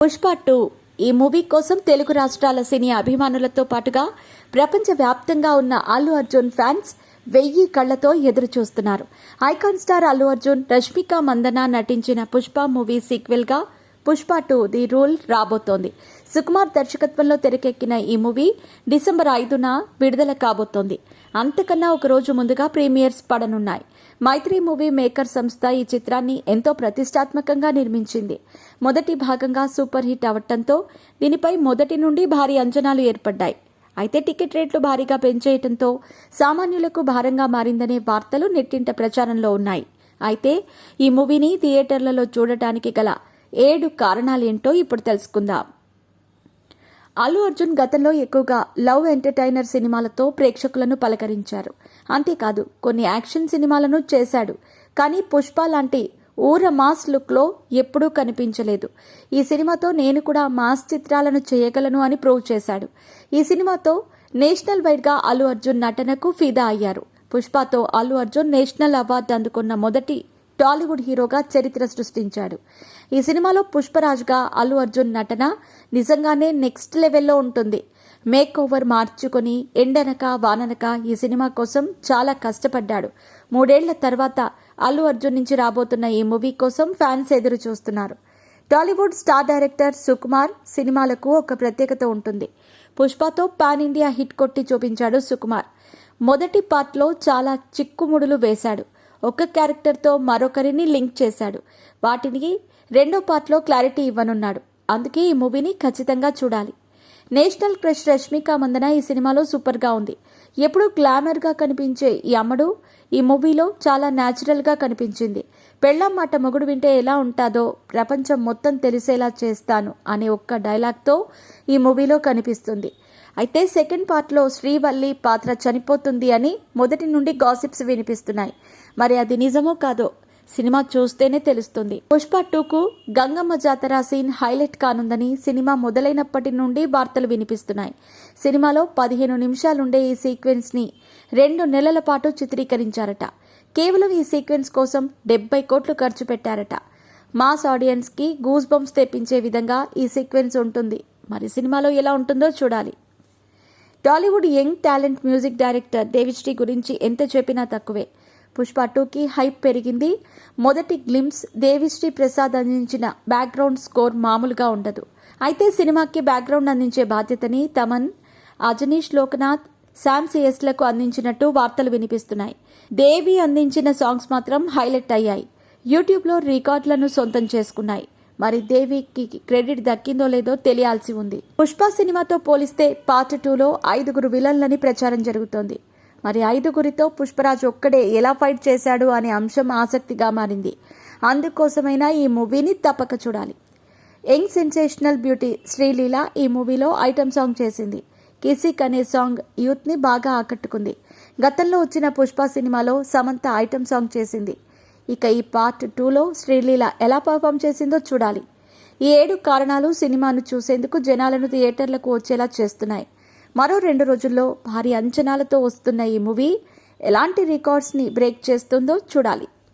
పుష్ప 2 ఈ మూవీ కోసం తెలుగు రాష్ట్రాల సినీ అభిమానులతో పాటుగా ప్రపంచవ్యాప్తంగా ఉన్న అల్లు అర్జున్ ఫ్యాన్స్ 1000 కళ్లతో ఎదురు చూస్తున్నారు. ఐకాన్ స్టార్ అల్లు అర్జున్, రష్మిక మందన నటించిన పుష్ప మూవీ సీక్వెల్ గా పుష్ప 2 ది రూల్ రాబోతోంది. సుకుమార్ దర్శకత్వంలో తెరకెక్కిన ఈ మూవీ డిసెంబర్ 5న విడుదల కాబోతోంది. అంతకన్నా ఒక రోజు ముందుగా ప్రీమియర్స్ పడనున్నాయి. మైత్రి మూవీ మేకర్ సంస్థ ఈ చిత్రాన్ని ఎంతో ప్రతిష్టాత్మకంగా నిర్మించింది. మొదటి భాగంగా సూపర్ హిట్ అవటంతో దీనిపై మొదటి నుండి భారీ అంచనాలు ఏర్పడ్డాయి. అయితే టికెట్ రేట్లు భారీగా పెంచేయటంతో సామాన్యులకు భారంగా మారిందనే వార్తలు నెట్టింట ప్రచారంలో ఉన్నాయి. అయితే ఈ మూవీని థియేటర్లలో చూడటానికి గల 7 కారణాలేంటో ఇప్పుడు తెలుసుకుందాం. అల్లు అర్జున్ గతంలో ఎక్కువగా లవ్ ఎంటర్టైనర్ సినిమాలతో ప్రేక్షకులను పలకరించారు. అంతేకాదు కొన్ని యాక్షన్ సినిమాలను చేశాడు. కానీ పుష్ప లాంటి ఊర మాస్ లుక్లో ఎప్పుడూ కనిపించలేదు. ఈ సినిమాతో నేను కూడా మాస్ చిత్రాలను చేయగలను అని ప్రూవ్ చేశాడు. ఈ సినిమాతో నేషనల్ వైడ్గా అల్లు అర్జున్ నటనకు ఫిదా అయ్యారు. పుష్పతో అల్లు అర్జున్ నేషనల్ అవార్డు అందుకున్న మొదటి టాలీవుడ్ హీరోగా చరిత్ర సృష్టించాడు. ఈ సినిమాలో పుష్పరాజ్గా అల్లు అర్జున్ నటన నిజంగానే నెక్స్ట్ లెవెల్లో ఉంటుంది. మేక్ ఓవర్ మార్చుకొని ఎండనక వాననక ఈ సినిమా కోసం చాలా కష్టపడ్డాడు. 3 ఏళ్ల తర్వాత అల్లు అర్జున్ నుంచి రాబోతున్న ఈ మూవీ కోసం ఫ్యాన్స్ ఎదురు చూస్తున్నారు. టాలీవుడ్ స్టార్ డైరెక్టర్ సుకుమార్ సినిమాలకు ఒక ప్రత్యేకత ఉంటుంది. పుష్పతో పాన్ ఇండియా హిట్ కొట్టి చూపించాడు సుకుమార్. మొదటి పార్ట్లో చాలా చిక్కుముడులు వేశాడు. ఒక క్యారెక్టర్తో మరొకరిని లింక్ చేశాడు. వాటిని రెండో పార్ట్లో క్లారిటీ ఇవ్వనున్నాడు. అందుకే ఈ మూవీని ఖచ్చితంగా చూడాలి. నేషనల్ క్రష్ రష్మిక మందన ఈ సినిమాలో సూపర్గా ఉంది. ఎప్పుడూ గ్లామర్గా కనిపించే ఈ అమ్మడు ఈ మూవీలో చాలా న్యాచురల్గా కనిపించింది. పెళ్ళాం మాట మొగుడు వింటే ఎలా ఉంటాదో ప్రపంచం మొత్తం తెలిసేలా చేస్తాను అనే ఒక్క డైలాగ్తో ఈ మూవీలో కనిపిస్తుంది. అయితే సెకండ్ పార్ట్లో శ్రీవల్లి పాత్ర చనిపోతుంది అని మొదటి నుండి గాసిప్స్ వినిపిస్తున్నాయి. మరి అది నిజమో కాదో సినిమా చూస్తేనే తెలుస్తుంది. పుష్ప 2కు గంగమ్మ జాతర సీన్ హైలైట్ కానుందని సినిమా మొదలైనప్పటి నుండి వార్తలు వినిపిస్తున్నాయి. సినిమాలో 15 నిమిషాలుండే ఈ సీక్వెన్స్ ని 2 నెలల పాటు చిత్రీకరించారట. కేవలం ఈ సీక్వెన్స్ కోసం 70 కోట్లు ఖర్చు పెట్టారట. మాస్ ఆడియన్స్ కి గూస్ బంప్స్ తెప్పించే విధంగా ఈ సీక్వెన్స్ ఉంటుంది. మరి సినిమాలో ఎలా ఉంటుందో చూడాలి. Tollywood young talent music director Devi Sri గురించి ఎంత చెప్పినా తక్కువే. పుష్ప 2కి హైప్ పెరిగింది. మొదటి గ్లిమ్స్ దేవిశ్రీ ప్రసాద్ అందించిన బ్యాక్గ్రౌండ్ స్కోర్ మామూలుగా ఉండదు. అయితే సినిమాకి బ్యాక్గ్రౌండ్ అందించే బాధ్యతని తమన్, అజనీష్ లోకనాథ్, శామ్ సిఎస్లకు అందించినట్టు వార్తలు వినిపిస్తున్నాయి. దేవి అందించిన సాంగ్స్ మాత్రం హైలైట్ అయ్యాయి. యూట్యూబ్లో రికార్డులను సొంతం చేసుకున్నాయి. మరి దేవికి క్రెడిట్ దక్కిందో లేదో తెలియాల్సి ఉంది. పుష్ప సినిమాతో పోలిస్తే పార్ట్ 2లో 5 విలన్లని ప్రచారం జరుగుతోంది. మరి 5 పుష్పరాజ్ ఒక్కడే ఎలా ఫైట్ చేశాడు అనే అంశం ఆసక్తిగా మారింది. అందుకోసమైనా ఈ మూవీని తప్పక చూడాలి. యంగ్ సెన్సేషనల్ బ్యూటీ శ్రీలీల ఈ మూవీలో ఐటమ్ సాంగ్ చేసింది. కిసిక్ అనే సాంగ్ యూత్ ని బాగా ఆకట్టుకుంది. గతంలో వచ్చిన పుష్ప సినిమాలో సమంత ఐటమ్ సాంగ్ చేసింది. ఇక ఈ పార్ట్ 2లో శ్రీలీల ఎలా పర్ఫామ్ చేసిందో చూడాలి. ఈ 7 కారణాలు సినిమాను చూసేందుకు జనాలను థియేటర్లకు వచ్చేలా చేస్తున్నాయి. మరో 2 రోజుల్లో భారీ అంచనాలతో వస్తున్న ఈ మూవీ ఎలాంటి రికార్డ్స్ని బ్రేక్ చేస్తుందో చూడాలి.